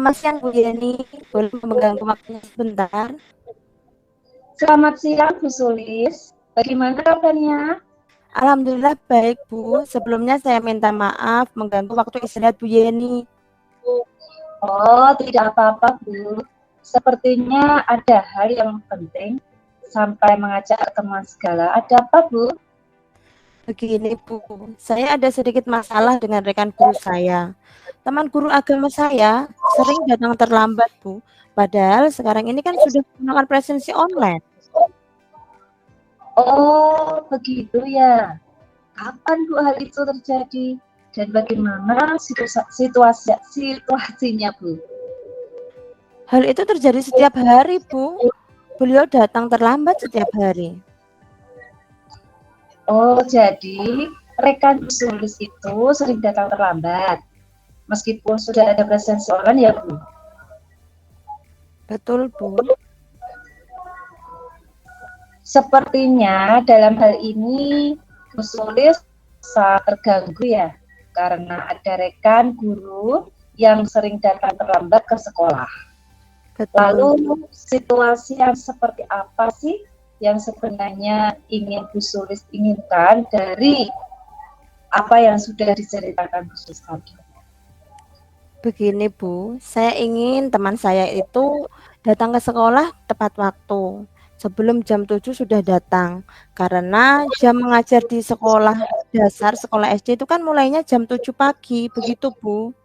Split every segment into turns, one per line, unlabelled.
Selamat siang Bu Yeni, boleh mengganggu waktunya sebentar?
Selamat siang, Bu Sulis. Bagaimana kabarnya?
Alhamdulillah baik Bu, sebelumnya saya minta maaf mengganggu waktu istirahat Bu Yeni.
Oh, tidak apa-apa, Bu. Sepertinya ada hal yang penting sampai mengajak teman segala. Ada apa, Bu?
Begini Bu, saya ada sedikit masalah dengan rekan guru saya. Teman guru agama saya sering datang terlambat Bu, padahal sekarang ini kan sudah menggunakan presensi online.
Oh, begitu ya. Kapan, Bu, hal itu terjadi? Dan bagaimana situasinya, Bu?
Hal itu terjadi setiap hari Bu, beliau datang terlambat setiap hari.
Oh, jadi rekan Bu Sulis itu sering datang terlambat. Meskipun sudah ada presensi online ya, Bu?
Betul Bu.
Sepertinya dalam hal ini Bu Sulis sangat terganggu ya, karena ada rekan guru yang sering datang terlambat ke sekolah.
Betul.
Lalu situasi yang seperti apa sih yang sebenarnya ingin Bu Sulis inginkan dari apa yang sudah diceritakan Bu Sulis tadi?
Begini Bu, saya ingin teman saya itu datang ke sekolah tepat waktu. Sebelum jam 7 sudah datang. Karena jam mengajar di sekolah dasar, sekolah SD itu kan mulainya jam 7 pagi, begitu Bu.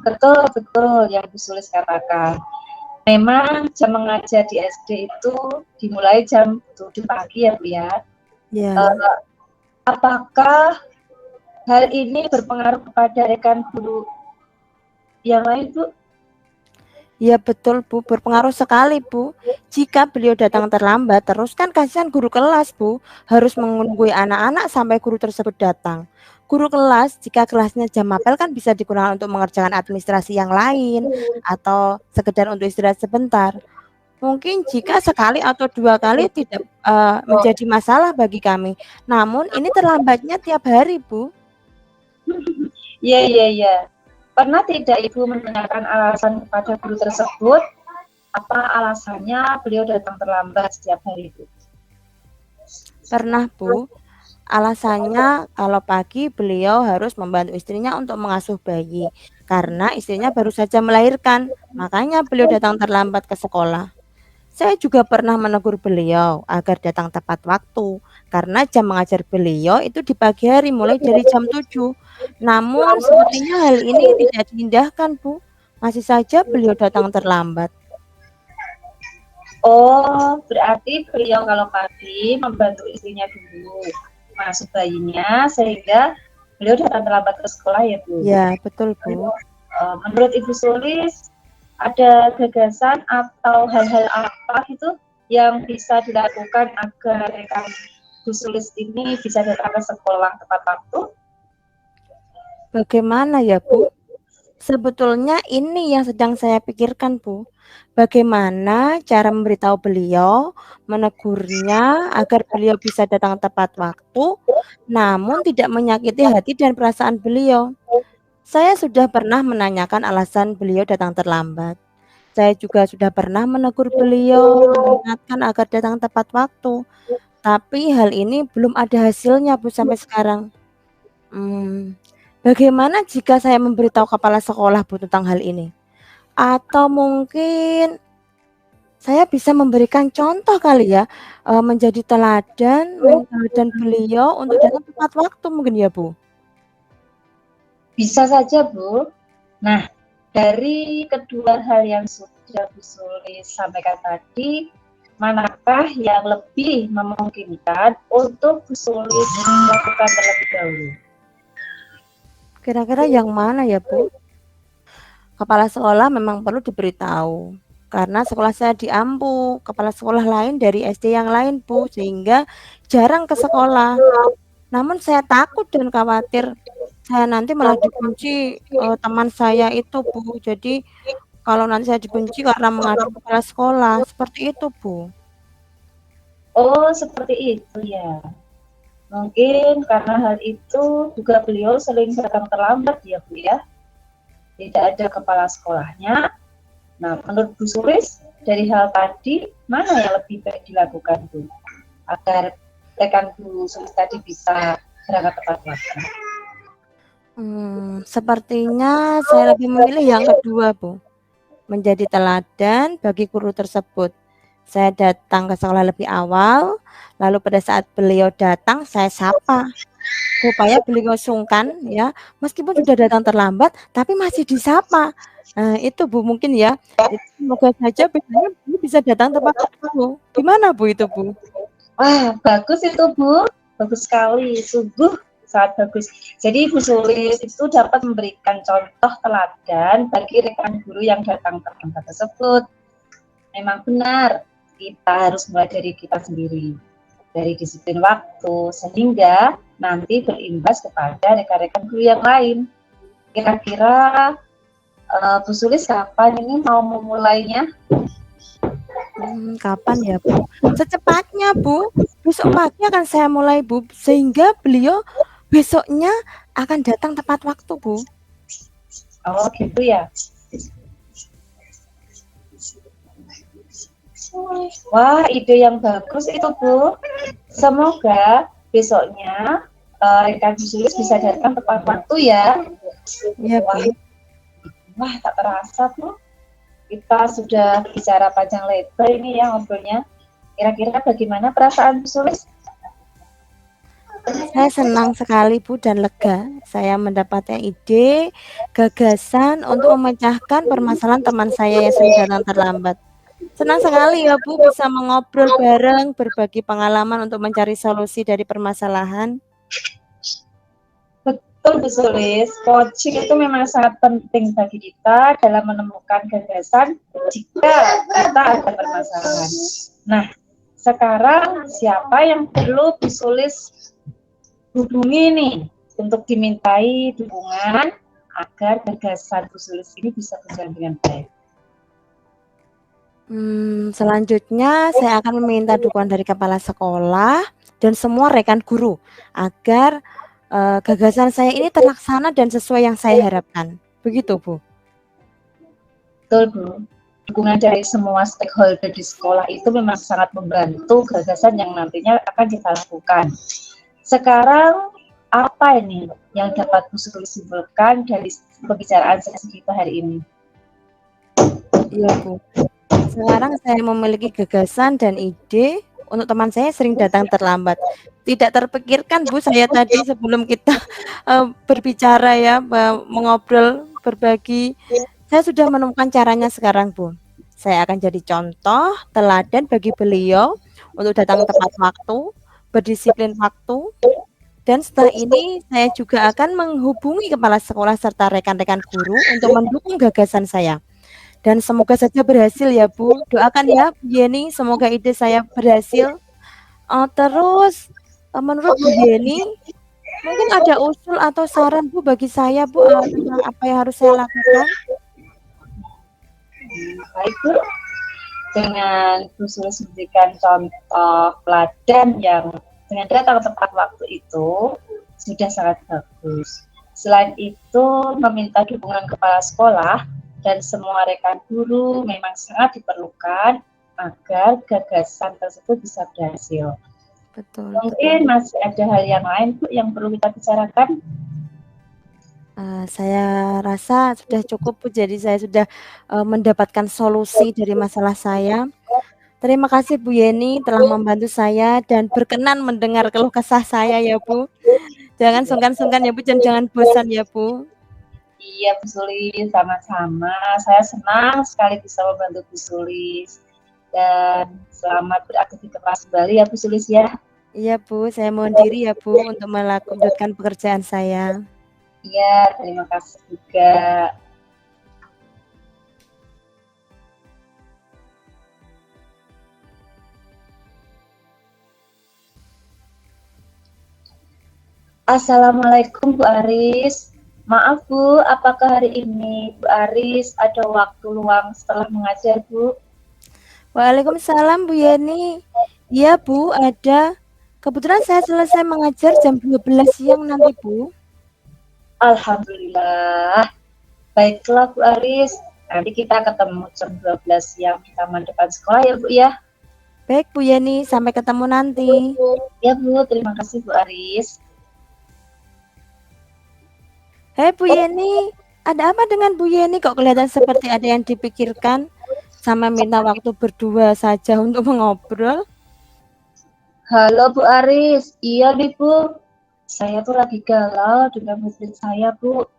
Betul, betul yang Bu Sulis katakan. Memang jam mengajar di SD itu dimulai jam 7 pagi ya Bu ya.
Ya.
Apakah hal ini berpengaruh kepada rekan guru yang lain, Bu?
Ya betul Bu, berpengaruh sekali Bu. Jika beliau datang terlambat, terus kan kasihan guru kelas Bu, harus menunggu anak-anak sampai guru tersebut datang. Guru kelas, jika kelasnya jam apel kan bisa digunakan untuk mengerjakan administrasi yang lain, atau sekedar untuk istirahat sebentar. Mungkin jika sekali atau 2 kali tidak menjadi masalah bagi kami. Namun ini terlambatnya tiap hari Bu.
Iya, iya, iya. Pernah tidak Ibu menanyakan alasan kepada guru tersebut? Apa alasannya beliau datang terlambat setiap hari, Bu?
Pernah Bu. Alasannya kalau pagi beliau harus membantu istrinya untuk mengasuh bayi, karena istrinya baru saja melahirkan, makanya beliau datang terlambat ke sekolah. Saya juga pernah menegur beliau agar datang tepat waktu, karena jam mengajar beliau itu di pagi hari mulai dari jam 7. Namun sepertinya hal ini tidak diindahkan Bu, masih saja beliau datang terlambat.
Oh, berarti beliau kalau pagi membantu istrinya dulu masuk bayinya sehingga beliau datang terlambat ke sekolah ya, Bu?
Ya, betul Bu.
Menurut Ibu Sulis, ada gagasan atau hal-hal apa gitu yang bisa dilakukan agar rekan Bu Sulis ini bisa datang ke sekolah tepat waktu?
Bagaimana ya Bu? Sebetulnya ini yang sedang saya pikirkan, Bu. Bagaimana cara memberitahu beliau, menegurnya agar beliau bisa datang tepat waktu, namun tidak menyakiti hati dan perasaan beliau. Saya sudah pernah menanyakan alasan beliau datang terlambat. Saya juga sudah pernah menegur beliau, mengingatkan agar datang tepat waktu. Tapi hal ini belum ada hasilnya, Bu, sampai sekarang. Bagaimana jika saya memberitahu kepala sekolah Bu tentang hal ini? Atau mungkin saya bisa memberikan contoh kali ya, menjadi teladan beliau untuk datang tepat waktu mungkin ya Bu?
Bisa saja, Bu. Nah, dari kedua hal yang sudah Bu Sulis sampaikan tadi, manakah yang lebih memungkinkan untuk Bu Sulis lakukan terlebih dahulu?
Kira-kira yang mana ya Bu? Kepala sekolah memang perlu diberitahu, karena sekolah saya di Ampu, kepala sekolah lain dari SD yang lain Bu, sehingga jarang ke sekolah. Namun saya takut dan khawatir saya nanti malah dibenci, teman saya itu Bu. Jadi kalau nanti saya dibenci karena mengadu kepala sekolah, seperti itu Bu.
Oh, seperti itu ya. Mungkin karena hal itu juga beliau sering datang terlambat ya, Bu ya. tidak ada kepala sekolahnya. Nah, menurut Bu Sulis, dari hal tadi, mana yang lebih baik dilakukan, Bu? Agar rekan Bu Sulis tadi bisa berangkat tepat waktu.
Sepertinya saya lebih memilih yang kedua, Bu. Menjadi teladan bagi guru tersebut. Saya datang ke sekolah lebih awal, lalu pada saat beliau datang, saya sapa. Supaya beliau sungkan ya, meskipun sudah datang terlambat, tapi masih disapa. Nah, itu Bu mungkin ya. Jadi semoga saja besoknya Beliau bisa datang tepat waktu. Gimana Bu itu Bu?
Wah, bagus itu Bu. Bagus sekali. Sungguh sangat bagus. Jadi Bu Sulis itu dapat memberikan contoh teladan bagi rekan guru yang datang terlambat tersebut. Memang benar, kita harus mulai dari kita sendiri. Dari disiplin waktu, sehingga nanti berimbas kepada rekan-rekan guru yang lain. Kira-kira Bu Sulis kapan ini mau memulainya?
Kapan ya Bu? Secepatnya Bu. Besok pagi akan saya mulai Bu, sehingga beliau besoknya akan datang tepat waktu Bu.
Oh gitu ya. Wah, ide yang bagus itu Bu. Semoga besoknya rekan Bu Sulis bisa datang tepat waktu ya.
Iya Bu.
Wah, tak terasa Bu. Kita sudah bicara panjang lebar ini ya ngobrolnya. Kira-kira bagaimana perasaan Bu Sulis?
Saya senang sekali Bu dan lega. Saya mendapatkan ide, gagasan untuk memecahkan permasalahan teman saya yang sering datang terlambat. Senang sekali ya Bu bisa mengobrol bareng, berbagi pengalaman untuk mencari solusi dari permasalahan.
Betul Bu Sulis, coaching itu memang sangat penting bagi kita dalam menemukan gagasan jika kita ada permasalahan. Nah, sekarang siapa yang perlu Bu Sulis hubungi nih untuk dimintai dukungan agar gagasan Bu Sulis ini bisa berjalan dengan baik?
Selanjutnya saya akan meminta dukungan dari kepala sekolah dan semua rekan guru agar gagasan saya ini terlaksana dan sesuai yang saya harapkan. Begitu Bu.
Betul Bu. Dukungan dari semua stakeholder di sekolah itu memang sangat membantu gagasan yang nantinya akan kita lakukan. Sekarang apa ini yang dapat Bu Sulis simpulkan dari pembicaraan sesi kita hari ini?
Iya Bu. Sekarang saya memiliki gagasan dan ide untuk teman saya sering datang terlambat. Tidak terpikirkan Bu saya tadi sebelum kita berbicara ya, mengobrol, berbagi. Saya sudah menemukan caranya sekarang Bu. Saya akan jadi contoh, teladan bagi beliau untuk datang tepat waktu, berdisiplin waktu. Dan setelah ini saya juga akan menghubungi kepala sekolah serta rekan-rekan guru untuk mendukung gagasan saya. Dan semoga saja berhasil ya Bu. Doakan ya Bu Yeni, semoga ide saya berhasil. Terus menurut Bu Yeni, mungkin ada usul atau saran Bu bagi saya Bu tentang apa yang harus saya lakukan?
Baik Bu, dengan Bu Sulis memberikan contoh teladan yang dengan datang tepat waktu itu sudah sangat bagus. Selain itu, meminta dukungan kepala sekolah dan semua rekan guru memang sangat diperlukan agar gagasan tersebut bisa berhasil.
Betul.
Mungkin masih ada hal yang lain Bu yang perlu kita bicarakan.
Saya rasa sudah cukup Bu. Jadi saya sudah mendapatkan solusi dari masalah saya. Terima kasih Bu Yeni telah membantu saya dan berkenan mendengar keluh kesah saya ya Bu. Jangan sungkan-sungkan ya Bu, dan jangan bosan ya Bu.
Iya Bu Sulis, sama-sama. Saya senang sekali bisa membantu Bu Sulis. Dan selamat beraktivitas kembali ya Bu Sulis ya.
Iya Bu, saya mohon diri ya Bu untuk melanjutkan pekerjaan saya.
Iya, terima kasih juga. Assalamualaikum Bu Aris. Maaf Bu, apakah hari ini Bu Aris ada waktu luang setelah mengajar Bu?
Waalaikumsalam Bu Yeni. Iya Bu, ada. Kebetulan saya selesai mengajar jam 12 siang nanti Bu.
Alhamdulillah. Baiklah Bu Aris, nanti kita ketemu jam 12 siang di taman depan sekolah ya Bu ya.
Baik Bu Yeni, sampai ketemu nanti.
Ya Bu, terima kasih Bu Aris.
Hei Bu Yeni, ada apa dengan Bu Yeni kok kelihatan seperti ada yang dipikirkan? Sama minta waktu berdua saja untuk mengobrol.
Halo Bu Aris, iya nih Bu. Saya tuh lagi galau dengan murid saya Bu.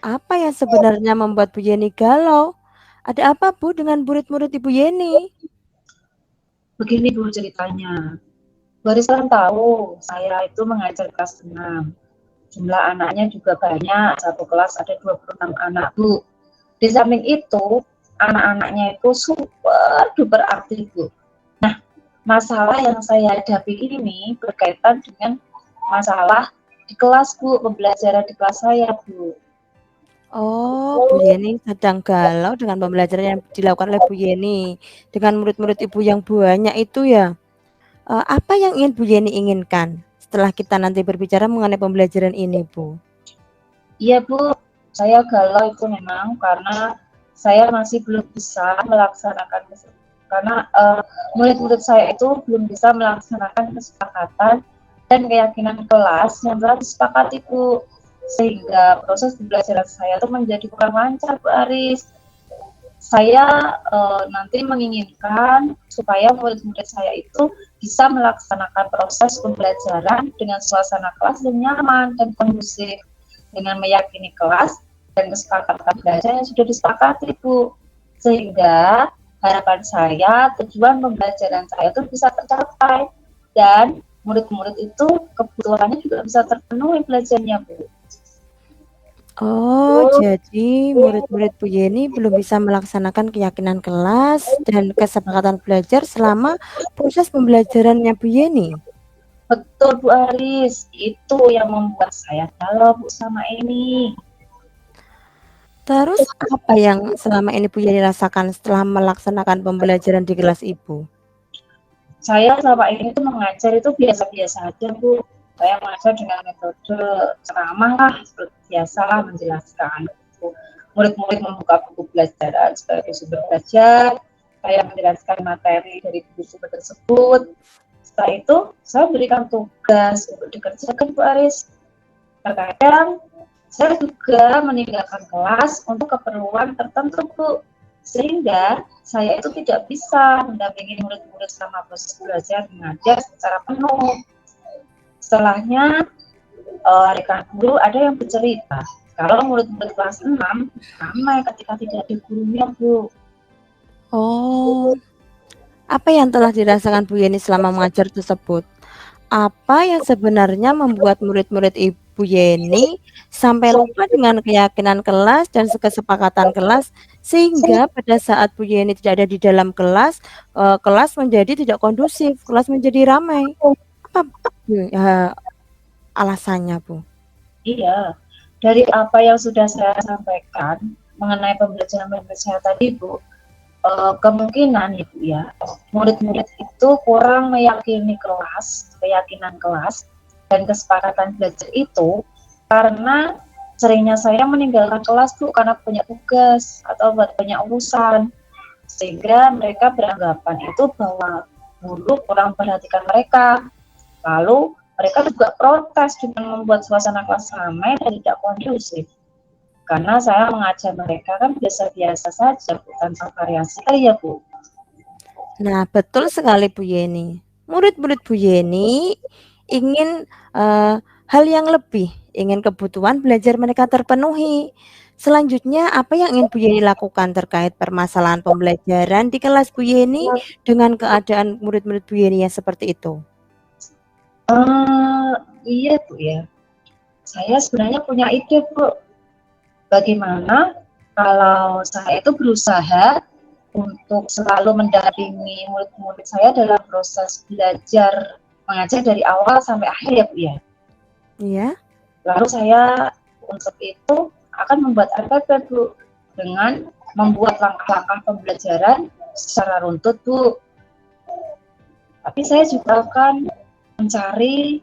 Apa yang sebenarnya membuat Bu Yeni galau? Ada apa Bu dengan murid-murid Ibu Yeni?
Begini Bu ceritanya. Bu Aris kan tahu, saya itu mengajar kelas 6. Jumlah anaknya juga banyak, satu kelas ada 26 anak Bu. Di samping itu, anak-anaknya itu super duper aktif Bu. Nah, masalah yang saya hadapi ini berkaitan dengan masalah di kelas Bu, pembelajaran di kelas saya Bu.
Oh, Bu Yeni sedang galau dengan pembelajaran yang dilakukan oleh Bu Yeni dengan murid-murid Ibu yang banyak itu ya. Apa yang ingin Bu Yeni inginkan setelah kita nanti berbicara mengenai pembelajaran ini, Bu?
Iya Bu, saya galau itu memang karena saya masih belum bisa melaksanakan karena murid-murid saya itu belum bisa melaksanakan kesepakatan dan keyakinan kelas yang telah disepakati Bu, sehingga proses pembelajaran saya itu menjadi kurang lancar Bu Aris. Saya nanti menginginkan supaya murid-murid saya itu bisa melaksanakan proses pembelajaran dengan suasana kelas yang nyaman dan kondusif, dengan meyakini kelas dan kesepakatan belajar yang sudah disepakati Bu, sehingga harapan saya tujuan pembelajaran saya itu bisa tercapai dan murid-murid itu kebutuhannya juga bisa terpenuhi belajarnya Bu.
Oh, jadi murid-murid Bu Yeni belum bisa melaksanakan keyakinan kelas dan kesepakatan belajar selama proses pembelajarannya Bu Yeni.
Betul Bu Aris, itu yang membuat saya galau Bu sama ini.
Terus apa yang selama ini Bu Yeni rasakan setelah melaksanakan pembelajaran di kelas Ibu?
Saya selama ini tuh mengajar itu biasa-biasa aja Bu. Saya mengajar dengan metode ceramah lah, seperti biasa lah menjelaskan. Murid-murid membuka buku pelajaran sebagai sumber belajar, saya menjelaskan materi dari buku sumber tersebut. Setelah itu, saya berikan tugas untuk dikerjakan Bu Aris. Terkadang, saya juga meninggalkan kelas untuk keperluan tertentu Bu, sehingga saya itu tidak bisa mendampingi murid-murid selama proses belajar mengajar secara penuh. Setelahnya, rekan guru ada yang bercerita kalau murid-murid kelas 6 ramai ketika tidak ada gurunya Bu.
Oh, apa yang telah dirasakan Bu Yeni selama mengajar tersebut? Apa yang sebenarnya membuat murid-murid Ibu Yeni sampai lupa dengan keyakinan kelas dan kesepakatan kelas sehingga pada saat Bu Yeni tidak ada di dalam kelas, kelas menjadi tidak kondusif, kelas menjadi ramai. Apa alasannya, Bu?
Iya, dari apa yang sudah saya sampaikan mengenai pembelajaran saya tadi Bu, kemungkinan Ibu ya, murid-murid itu kurang meyakini kelas, keyakinan kelas, dan kesepakatan belajar itu karena seringnya saya meninggalkan kelas Bu karena punya tugas atau banyak urusan, sehingga mereka beranggapan itu bahwa guru kurang memperhatikan mereka. Lalu mereka juga protes dengan membuat suasana kelas ramai dan tidak kondusif. Karena saya mengajar mereka kan biasa-biasa saja, Bu, tanpa variasi ya Bu.
Nah, betul sekali Bu Yeni. Murid-murid Bu Yeni ingin hal yang lebih, ingin kebutuhan belajar mereka terpenuhi. Selanjutnya, apa yang ingin Bu Yeni lakukan terkait permasalahan pembelajaran di kelas Bu Yeni dengan keadaan murid-murid Bu Yeni yang seperti itu?
Iya Bu ya. Saya sebenarnya punya ide Bu. Bagaimana kalau saya itu berusaha untuk selalu mendampingi murid-murid saya dalam proses belajar mengajar dari awal sampai akhir ya Bu ya.
Iya.
Lalu saya untuk itu akan membuat RPP Bu dengan membuat langkah-langkah pembelajaran secara runtut Bu. Tapi saya juga akan mencari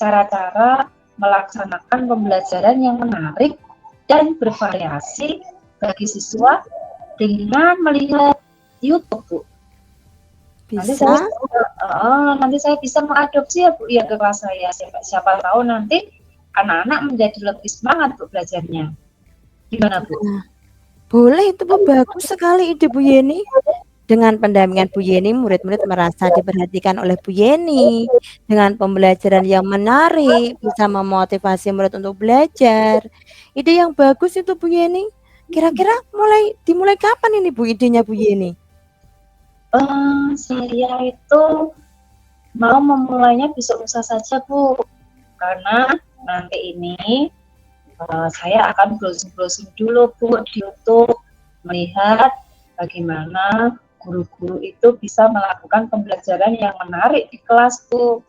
cara-cara melaksanakan pembelajaran yang menarik dan bervariasi bagi siswa dengan melihat YouTube, Bu.
Bisa?
Nanti saya bisa mengadopsi ya, Bu, ya ke kelas saya. Siapa tahu nanti anak-anak menjadi lebih semangat Bu belajarnya. Gimana, Bu?
Nah, boleh itu Bu, bagus sekali ide Bu Yeni. Dengan pendampingan Bu Yeni, murid-murid merasa diperhatikan oleh Bu Yeni. Dengan pembelajaran yang menarik, bisa memotivasi murid untuk belajar. Ide yang bagus itu Bu Yeni. Kira-kira dimulai kapan ini Bu idenya Bu Yeni?
Saya itu mau memulainya besok lusa saja, Bu. Karena nanti ini saya akan browsing-browsing dulu, Bu, di YouTube, melihat bagaimana guru-guru itu bisa melakukan pembelajaran yang menarik di kelas, Bu.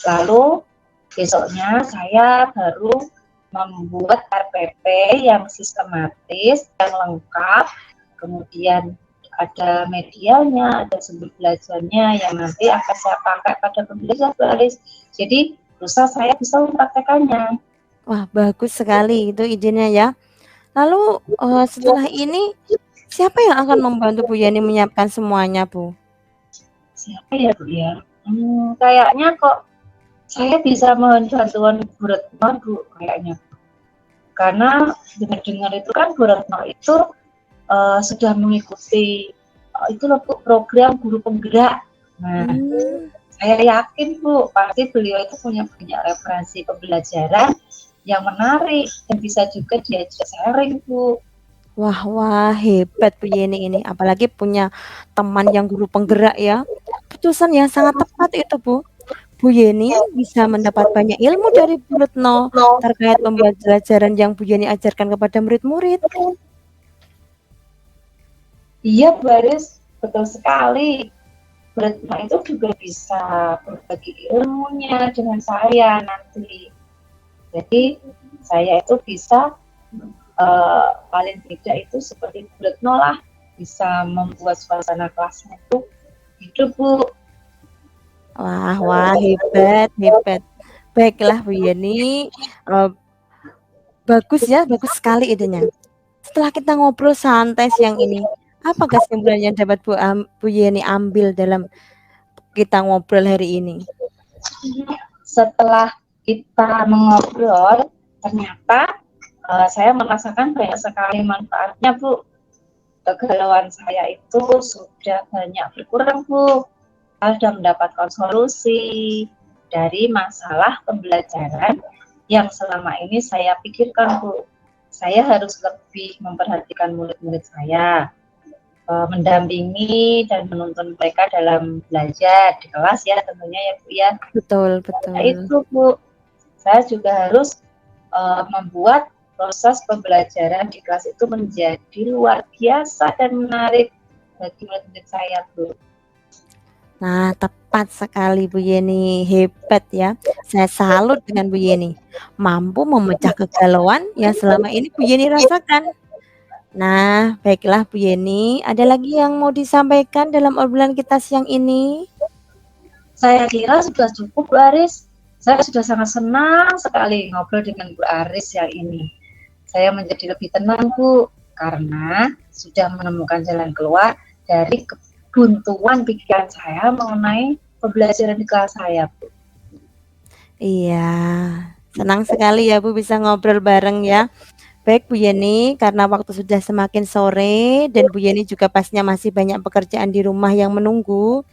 Lalu besoknya saya baru membuat RPP yang sistematis, yang lengkap, kemudian ada medianya, ada sumber belajarnya yang nanti akan saya pakai pada pembelajaran baris. Jadi lusa saya bisa mempraktekannya.
Wah, bagus sekali itu idenya ya. Lalu setelah ini siapa yang akan membantu Bu Yeni menyiapkan semuanya, Bu?
Siapa ya, Bu ya? Kayaknya kok saya bisa mohon bantuan Bu Retno, Bu, kayaknya. Karena dengar-dengar itu kan Bu Retno itu sudah mengikuti itu loh, Bu, program guru penggerak. Nah, saya yakin, Bu, pasti beliau itu punya banyak referensi pembelajaran yang menarik dan bisa juga diajak sharing, Bu.
Wah, hebat Bu Yeni ini. Apalagi punya teman yang guru penggerak ya. Keputusan yang sangat tepat itu, Bu. Bu Yeni bisa mendapat banyak ilmu dari Bu Retno terkait pembelajaran yang Bu Yeni ajarkan kepada murid-murid.
Iya, Bu Aris, betul sekali. Bu Retno itu juga bisa berbagi ilmunya dengan saya nanti. Jadi saya itu bisa paling tidak itu seperti Bu Retno lah, bisa membuat suasana kelasnya itu hidup, Bu.
Wah, hebat. Baiklah Bu Yeni, bagus ya, bagus sekali idenya. Setelah kita ngobrol santai siang ini, apa kesimpulan yang dapat Bu Yeni ambil dalam kita ngobrol hari ini?
Setelah kita mengobrol, ternyata saya merasakan banyak sekali manfaatnya, Bu. Kegalauan saya itu sudah banyak berkurang, Bu. Saya sudah mendapatkan solusi dari masalah pembelajaran yang selama ini saya pikirkan, Bu. Saya harus lebih memperhatikan murid-murid saya, mendampingi dan menuntun mereka dalam belajar di kelas ya tentunya ya, Bu ya.
Betul.
Nah, itu, Bu, saya juga harus membuat proses pembelajaran di kelas itu menjadi luar biasa dan menarik bagi murid-murid saya, Bu.
Nah, tepat sekali Bu Yeni, hebat ya. Saya salut dengan Bu Yeni, mampu memecah kegalauan yang selama ini Bu Yeni rasakan. Nah, baiklah Bu Yeni, ada lagi yang mau disampaikan dalam obrolan kita siang ini?
Saya kira sudah cukup, Bu Aris. Saya sudah sangat senang sekali ngobrol dengan Bu Aris yang ini. Saya menjadi lebih tenang, Bu, karena sudah menemukan jalan keluar dari kebuntuan pikiran saya mengenai pembelajaran di kelas saya, Bu.
Iya, senang sekali ya Bu bisa ngobrol bareng ya. Baik Bu Yeni, karena waktu sudah semakin sore dan Bu Yeni juga pastinya masih banyak pekerjaan di rumah yang menunggu.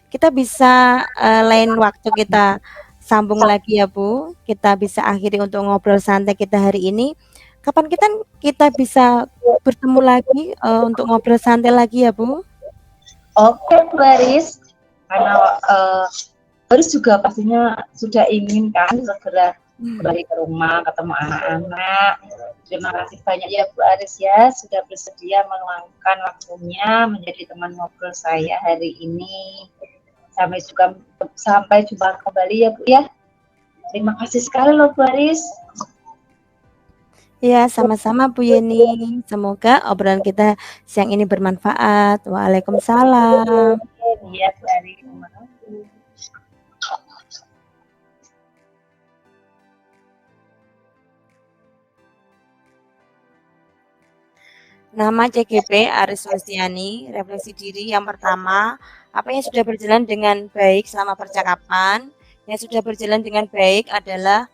Kita bisa lain waktu kita sambung lagi ya Bu. Kita bisa akhiri untuk ngobrol santai kita hari ini. Kapan kita bisa bertemu lagi untuk ngobrol santai lagi ya Bu?
Oke, Bu Aris. Karena Aris juga pastinya sudah ingin kan segera kembali ke rumah, ketemu anak-anak. Terima kasih banyak ya Bu Aris ya, sudah bersedia meluangkan waktunya menjadi teman ngobrol saya hari ini. Sampai jumpa kembali ya Bu ya. Terima kasih sekali loh Bu Aris.
Ya, sama-sama Bu Yeni. Semoga obrolan kita siang ini bermanfaat. Waalaikumsalam.
Iya Bu Aris, terima kasih.
Nama CGP Aris Lustiani, refleksi diri yang pertama, apa yang sudah berjalan dengan baik selama percakapan? Yang sudah berjalan dengan baik adalah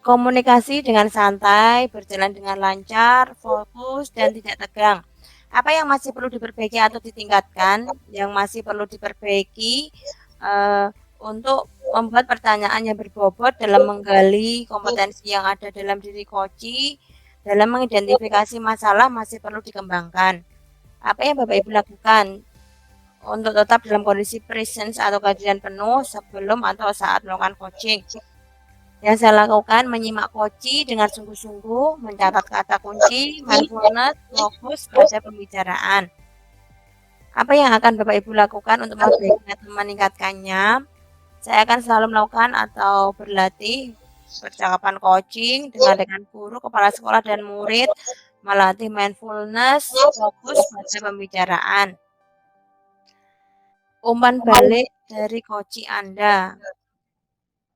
komunikasi dengan santai, berjalan dengan lancar, fokus, dan tidak tegang. Apa yang masih perlu diperbaiki atau ditingkatkan? Yang masih perlu diperbaiki untuk membuat pertanyaan yang berbobot dalam menggali kompetensi yang ada dalam diri koci, dalam mengidentifikasi masalah masih perlu dikembangkan. Apa yang Bapak Ibu lakukan untuk tetap dalam kondisi presence atau kehadiran penuh sebelum atau saat melakukan coaching? Yang saya lakukan menyimak koci dengan sungguh-sungguh, mencatat kata kunci, mindfulness, fokus pada pembicaraan. Apa yang akan Bapak Ibu lakukan untuk memperbaiki atau meningkatkannya? Saya akan selalu melakukan atau berlatih percakapan coaching dengan guru, kepala sekolah, dan murid, melatih mindfulness, fokus pada pembicaraan. Umpan balik dari coach Anda.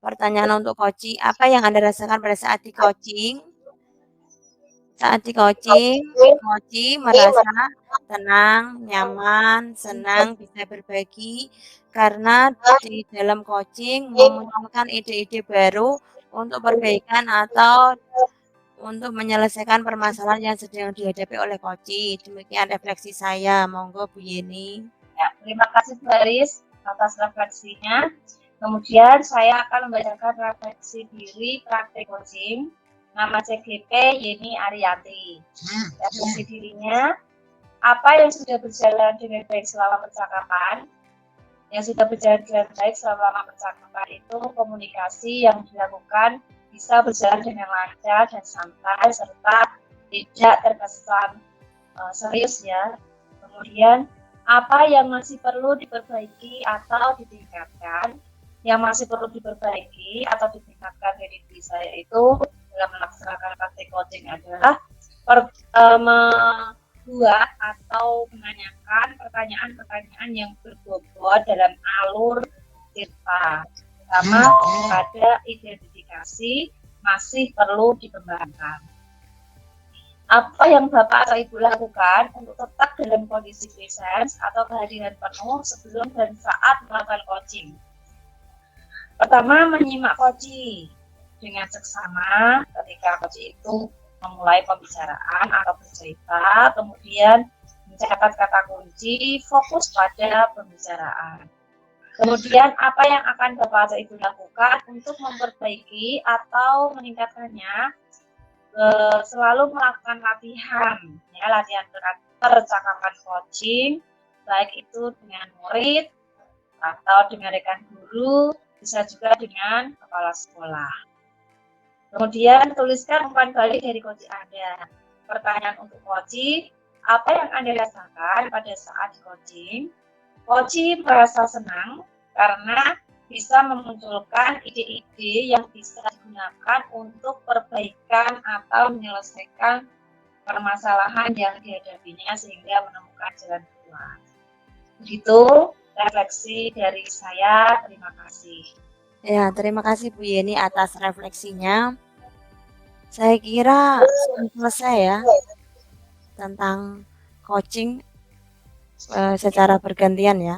Pertanyaan untuk coach, apa yang Anda rasakan pada saat di coaching? Saat di coaching, coach merasa tenang, nyaman, senang, bisa berbagi karena di dalam coaching memunculkan ide-ide baru untuk perbaikan atau untuk menyelesaikan permasalahan yang sedang dihadapi oleh coach. Demikian refleksi saya. Monggo Bu Yeni.
Ya, terima kasih Bu Aris atas refleksinya. Kemudian saya akan membacakan refleksi diri praktik coaching. Nama CGP Yeni Ariyanti. Refleksi dirinya, apa yang sudah berjalan dengan baik selama percakapan? Yang sudah berjalan dengan baik selama percakapan itu komunikasi yang dilakukan bisa berjalan dengan lancar dan santai serta tidak terkesan serius ya. Kemudian apa yang masih perlu diperbaiki atau ditingkatkan? Yang masih perlu diperbaiki atau ditingkatkan dari diri saya itu dalam melaksanakan praktik coaching adalah membuat atau menanyakan pertanyaan-pertanyaan yang berbobot dalam alur cerita, sama pada identifikasi masih perlu dikembangkan. Apa yang Bapak atau Ibu lakukan untuk tetap dalam kondisi presence atau kehadiran penuh sebelum dan saat melakukan coaching? Pertama, menyimak coaching dengan seksama ketika coaching itu memulai pembicaraan atau bercerita, kemudian mencatat kata kunci, fokus pada pembicaraan. Kemudian apa yang akan Bapak atau Ibu lakukan untuk memperbaiki atau meningkatkannya? Selalu melakukan latihan, ya, latihan percakapan coaching, baik itu dengan murid atau dengan rekan guru, bisa juga dengan kepala sekolah. Kemudian tuliskan umpan balik dari coach Anda. Pertanyaan untuk coach, apa yang Anda rasakan pada saat coaching? Coach merasa senang karena bisa memunculkan ide-ide yang bisa digunakan untuk perbaikan atau menyelesaikan permasalahan yang dihadapinya sehingga menemukan jalan keluar. Begitu refleksi dari saya. Terima kasih.
Ya, terima kasih Bu Yeni atas refleksinya. Saya kira sudah selesai ya tentang coaching secara bergantian ya.